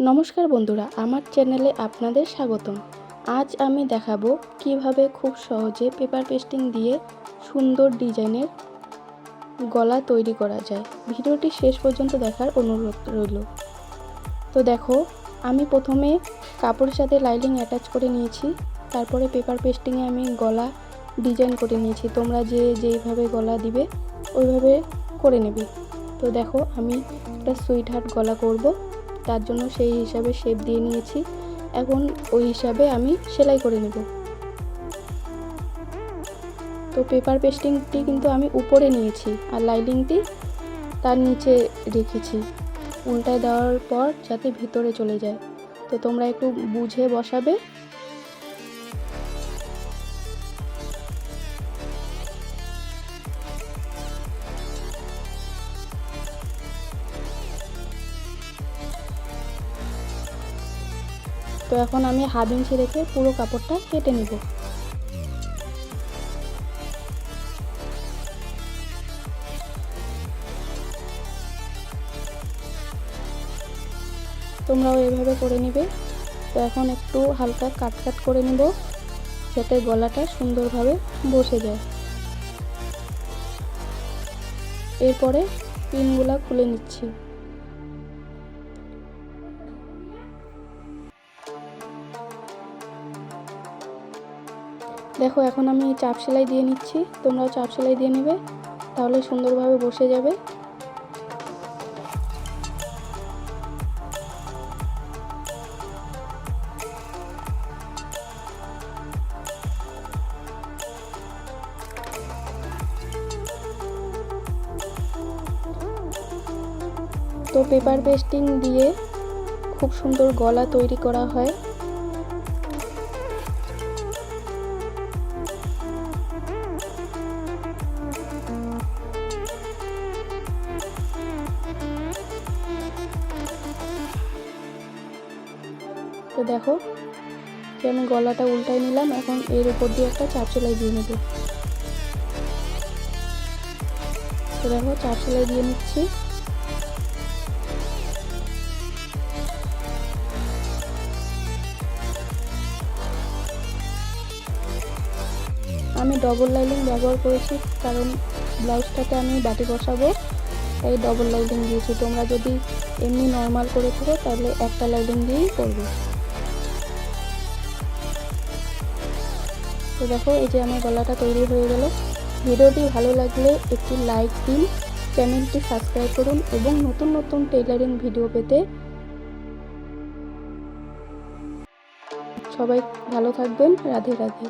নমস্কার বন্ধুরা, আমার চ্যানেলে আপনাদের স্বাগতম। আজ আমি দেখাবো কিভাবে খুব সহজে পেপার পেস্টিং দিয়ে সুন্দর ডিজাইনের গলা তৈরি করা যায়। ভিডিওটি শেষ পর্যন্ত দেখার অনুরোধ রইল। তো দেখো, আমি প্রথমে কাপড়ের সাথে লাইনিং অ্যাটাচ করে নিয়েছি, তারপরে পেপার পেস্টিংয়ে আমি গলা ডিজাইন করে নিয়েছি। তোমরা যেইভাবে গলা দিবে ওইভাবে করে নেবে। তো দেখো, আমি একটা সুইট হার্ট গলা করব, তার জন্য সেই হিসাবে শেপ দিয়ে নিয়েছি। এখন ওই হিসাবে আমি সেলাই করে নেব। তো পেপার পেস্টিংটি কিন্তু আমি উপরে নিয়েছি আর লাইনিংটি তার নিচে রেখেছি, উল্টায় দেওয়ার পর যাতে ভিতরে চলে যায়। তো তোমরা একটু বুঝে বসাবে। তো এখন আমি ½ ইঞ্চি রেখে পুরো কাপড়টা কেটে নেব। তোমরাও এভাবে করে নেবে। তো এখন একটু হালকা কাট করে নেব যাতে গলাটা সুন্দরভাবে বসে যায়। এরপরে পিনগুলা খুলে নিচ্ছি। দেখো, এখন আমি চাপ সেলাই দিয়ে নিচ্ছি। তোমরাও চাপ সেলাই দিয়ে নেবে, তাহলে সুন্দরভাবে বসে যাবে। তো পেপার পেস্টিং দিয়ে খুব সুন্দর গলা তৈরি করা হয়। তো দেখো যে আমি গলাটা উল্টাই নিলাম, এখন এর উপর দিয়ে একটা চাপ সেলাই দিয়ে নেব। তো দেখো, চাপ সেলাই দিয়ে নিচ্ছি। আমি ডবল লাইনিং ব্যবহার করেছি, কারণ ব্লাউজটাতে আমি বাটি বসাবো, তাই ডবল লাইনিং দিয়েছি। তোমরা যদি এমনি নর্মাল করে থাকো তাহলে একটা লাইনিং দিয়েই করবে। তো দেখো, এই যে আমার গলাটা তৈরি হয়ে গেল। ভিডিওটি ভালো লাগলে একটি লাইক দিন, চ্যানেলটি সাবস্ক্রাইব করুন এবং নতুন নতুন টেইলারিং ভিডিও পেতে সবাই ভালো থাকবেন। রাধে রাধে।